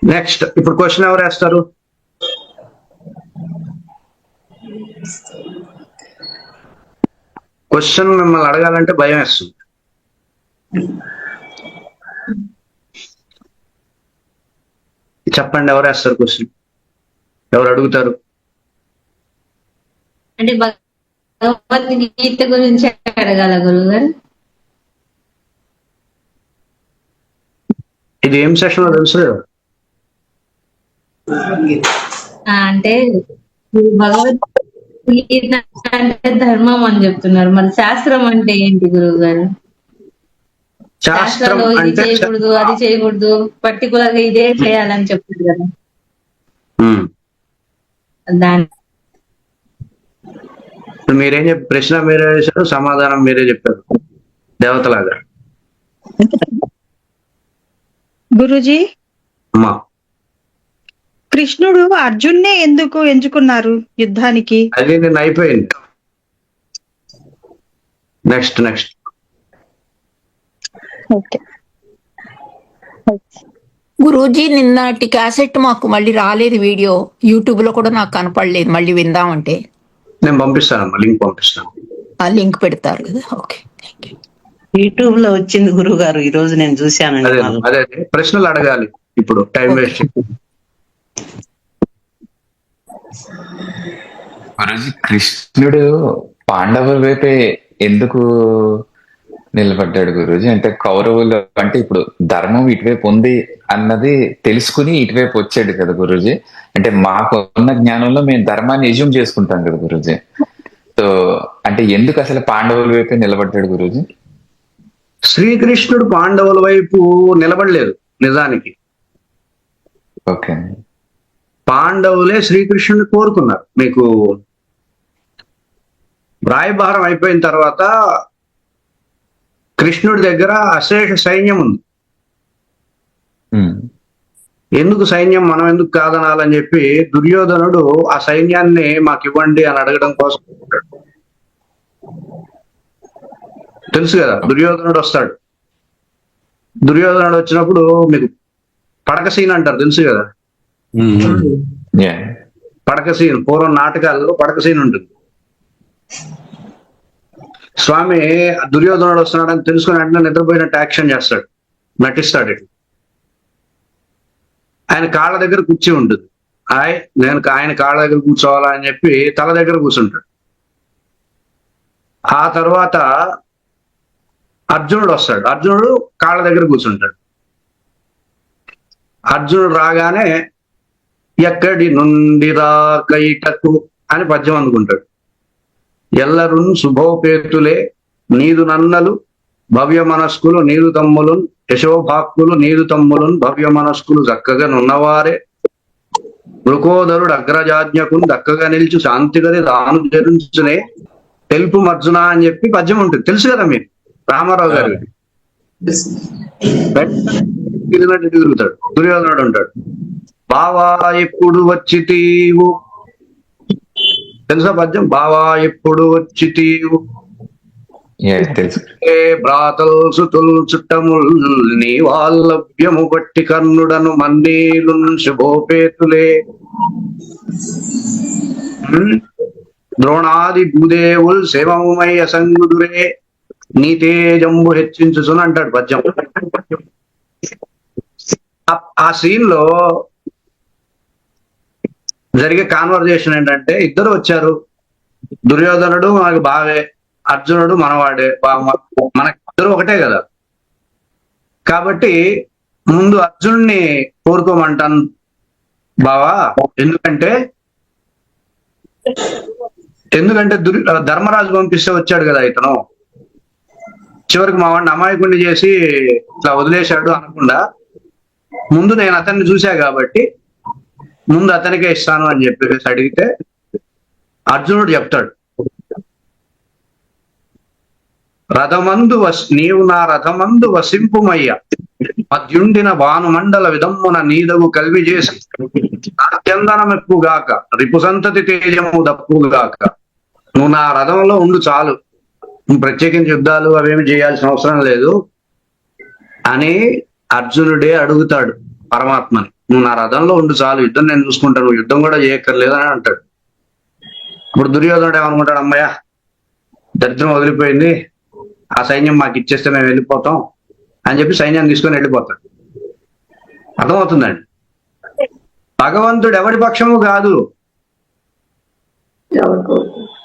Next ఇప్పుడు question ఎవరు వేస్తారు? క్వశ్చన్ మిమ్మల్ని అడగాలంటే భయం వేస్తుంది. చెప్పండి, ఎవరు వేస్తారు క్వశ్చన్? ఎవరు అడుగుతారు? అంటే భగవద్గీత గురించి అడగాల గురుగారు? ఇది ఏం సెషన్ లో తెలుసు? అంటే భగవద్గీత అంటే ధర్మం అని చెప్తున్నారు, మరి శాస్త్రం అంటే ఏంటి గురువు గారు? శాస్త్రం శాస్త్రంలో ఇది అంటే చేయకూడదు, అది చేయకూడదు, పర్టికులర్ గా ఇదే చేయాలని చెప్తుంది కదా. దాని మీరేం చెప్పి ప్రశ్న మీరే వేశారు, సమాధానం మీరే చెప్పారు దేవతలాగా. గురూజీ, అమ్మా, కృష్ణుడు అర్జున్నే ఎందుకు ఎంచుకున్నారు యుద్ధానికి? అది నేను అయిపోయింది. Next okay. గురూజీ, నిన్నటి క్యాసెట్ మాకు మళ్ళీ రాలేదు, వీడియో యూట్యూబ్ లో కూడా నాకు కనపడలేదు. మళ్ళీ విందామంటే నేను పంపిస్తానమ్మా, లింక్ పంపిస్తాను. ఆ లింక్ పెడతారు కదా. Okay, thank you. యూట్యూబ్ లో వచ్చింది గురువు గారు, ఈ రోజు నేను చూశానండి. అదే ప్రశ్నలు అడగాలి ఇప్పుడు, టైం వేస్ట్. గురూజీ, కృష్ణుడు పాండవుల వైపే ఎందుకు నిలబడ్డాడు గురూజీ? అంటే కౌరవులు అంటే ఇప్పుడు ధర్మం ఇటువైపు ఉంది అన్నది తెలుసుకుని ఇటువైపు వచ్చాడు కదా గురూజీ. అంటే మాకున్న జ్ఞానంలో మేము ధర్మాన్ని ఎజ్యూమ్ చేసుకుంటాం కదా గురూజీ. సో అంటే ఎందుకు అసలు పాండవుల వైపే నిలబడ్డాడు గురూజీ? శ్రీకృష్ణుడు పాండవుల వైపు నిలబడలేదు నిజానికి. ఓకే. పాండవులే శ్రీకృష్ణుని కోరుకున్నారు. మీకు రాయబారం అయిపోయిన తర్వాత కృష్ణుడి దగ్గర అశేష సైన్యం ఉంది. ఎందుకు సైన్యం, మనం ఎందుకు కాదనాలని చెప్పి దుర్యోధనుడు ఆ సైన్యాన్ని మాకు ఇవ్వండి అని అడగడం కోసం తెలుసు కదా. దుర్యోధనుడు వస్తాడు. దుర్యోధనుడు వచ్చినప్పుడు మీకు పడక సీన్ అంటారు, తెలుసు కదా. పడక సీన్, పూర్వం నాటకాల్లో పడక సీన్ ఉంటుంది. స్వామి దుర్యోధనుడు వస్తున్నాడని తెలుసుకుని వెంటనే నిద్రపోయినట్టు యాక్షన్ చేస్తాడు, నటిస్తాడు. ఆయన కాళ్ళ దగ్గర కూర్చి ఉంటుంది. నేను ఆయన కాళ్ళ దగ్గర కూర్చోవాలా అని చెప్పి తల దగ్గర కూర్చుంటాడు. ఆ తర్వాత అర్జునుడు వస్తాడు. అర్జునుడు కాళ్ళ దగ్గర కూర్చుంటాడు. అర్జునుడు రాగానే ఎక్కడి నుండి రా కైటకు అని పద్యం అందుకుంటాడు. ఎల్లరున్ శుభోపేతులే నీదు నన్నలు భవ్య మనస్కులు నీదు తమ్ములున్ యశోభాక్కులు నీదు తమ్ములున్ భవ్య మనస్కులు చక్కగా నున్నవారే వృకోదరుడు అగ్రజాజ్ఞకును దక్కగా నిలిచి శాంతిగది దాను జరించునే తెలుపు మర్జున అని చెప్పి పద్యం ఉంటుంది, తెలుసు కదా మీరు. రామారావు గారు తిరుగుతాడు. దుర్యోధనుడు ఉంటాడు. బావా ఎప్పుడు వచ్చి తీవు, తెలుసా పద్యం? బావా ఎప్పుడు వచ్చి తీవు బ్రాతల్ సుతుల్ చుట్టముల్ నీ వాల్లభ్యము బట్టి కర్ణుడను మన్నీలు శుభోపేతులే ద్రోణాది భూదేవుల్ శివమై అసంగుడురే నీ తేజంబు హెచ్చించుసుని అంటాడు పద్యం. ఆ సీన్ లో జరిగే కాన్వర్జేషన్ ఏంటంటే, ఇద్దరు వచ్చారు. దుర్యోధనుడు మనకు బావే, అర్జునుడు మనవాడే, మనకిద్దరు ఒకటే కదా. కాబట్టి ముందు అర్జునుడిని కోరుకోమంటాను బావా. ఎందుకంటే ధర్మరాజు పంపిస్తే వచ్చాడు కదా ఇతను. చివరికి మా వాడిని అమాయకుడిని చేసి ఇట్లా వదిలేశాడు అనకుండా ముందు నేను అతన్ని చూశా కాబట్టి ముందు అతనికే ఇస్తాను అని చెప్పేసి అడిగితే అర్జునుడు చెప్తాడు, రథమందు నీవు నా రథమందు వసింపుమయ్య మధ్యుండిన భానుమండల విధమ్మున నీదవు కల్వి చేసి చందనమెప్పుగాక రిపు సంతతి తేజము దప్పుగాక. నువ్వు నా రథంలో ఉండు చాలు, నువ్వు ప్రత్యేకించి యుద్ధాలు అవేమి చేయాల్సిన అవసరం లేదు అని అర్జునుడే అడుగుతాడు పరమాత్మని. నువ్వు నా రథంలో ఉండు చాలు, యుద్ధం నేను చూసుకుంటాను, నువ్వు యుద్ధం కూడా చేయక్కర్లేదు అని అంటాడు. ఇప్పుడు దుర్యోధనుడు ఏమనుకుంటాడు, అమ్మయ్య దరిద్రం వదిలిపోయింది, ఆ సైన్యం మాకు ఇచ్చేస్తే మేము వెళ్ళిపోతాం అని చెప్పి సైన్యాన్ని తీసుకొని వెళ్ళిపోతాడు. అర్థమవుతుందండి? భగవంతుడు ఎవరి పక్షము కాదు,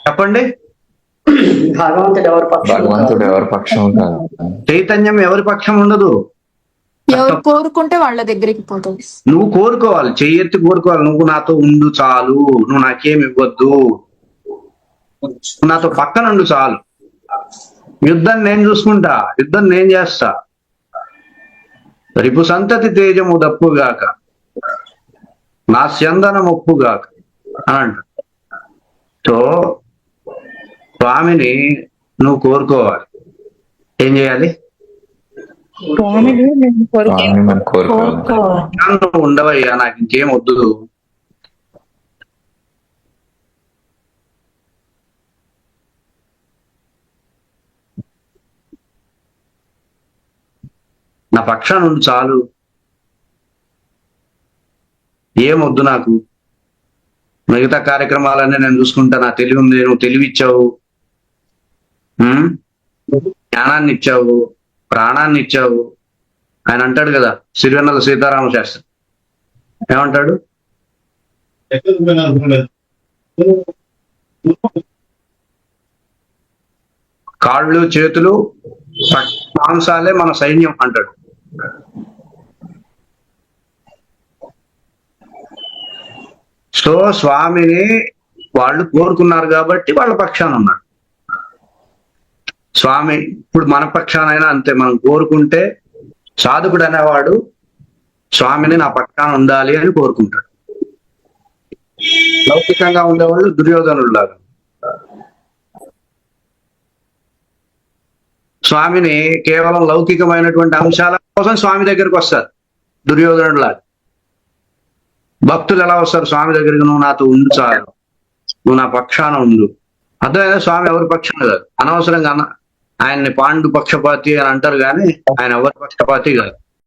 చెప్పండి. భగవంతుడు ఎవరి పక్షం కాదు. చైతన్యం ఎవరి పక్షం ఉండదు. ఎవరు కోరుకుంటే వాళ్ళ దగ్గరికి పోతుంది. నువ్వు కోరుకోవాలి, చెయ్యెత్తి కోరుకోవాలి, నువ్వు నాతో ఉండు చాలు, నువ్వు నాకేమి ఇవ్వద్దు, నాతో పక్కన ఉండు చాలు, యుద్ధం నేను చూసుకుంటా, యుద్ధం నేను చేస్తా, రిపు సంతతి తేజము దప్పుగాక నా స్యందనం ఒప్పుగాక అని అంట. సో స్వామిని నువ్వు కోరుకోవాలి. ఏం చేయాలి? స్వామిని నేను స్వామిని మనం కోరుకోవాలి. నువ్వు ఉండవయ్యా, నాకు ఇంకేం వద్దు, నా పక్షాన ఉండి చాలు, ఏమొద్దు నాకు, మిగతా కార్యక్రమాలన్నీ నేను చూసుకుంటా, నా తెలివి ఉంది, నువ్వు తెలివి ఇచ్చావు, జ్ఞానాన్ని ఇచ్చావు, ప్రాణాన్ని ఇచ్చావు. ఆయన అంటాడు కదా సిరివెన్నెల సీతారామ శాస్త్రి, ఏమంటాడు? కాళ్ళు చేతులు మాంసాలే మన సైన్యం అంటాడు. సో స్వామిని వాళ్ళు కోరుకున్నారు కాబట్టి వాళ్ళ పక్షాన ఉన్నాడు స్వామి. ఇప్పుడు మన పక్షానైనా అంతే, మనం కోరుకుంటే సాధకుడు అనేవాడు స్వామిని నా పక్షాన ఉండాలి అని కోరుకుంటాడు. లౌకికంగా ఉండేవాళ్ళు దుర్యోధనుడు లాగా స్వామిని కేవలం లౌకికమైనటువంటి అంశాల కోసం స్వామి దగ్గరికి వస్తారు. దుర్యోధనుడు లాగా భక్తులు ఎలా వస్తారు స్వామి దగ్గరికి? నువ్వు నాతో ఉండు చాలు, నువ్వు నా పక్షాన ఉండు. అర్థమైనా? స్వామి ఎవరి పక్షాన కాదు. అనవసరంగా ఆయన్ని పాండు పక్షపాతి అని అంటారు కానీ ఆయన ఎవరి పక్షపాతి కాదు.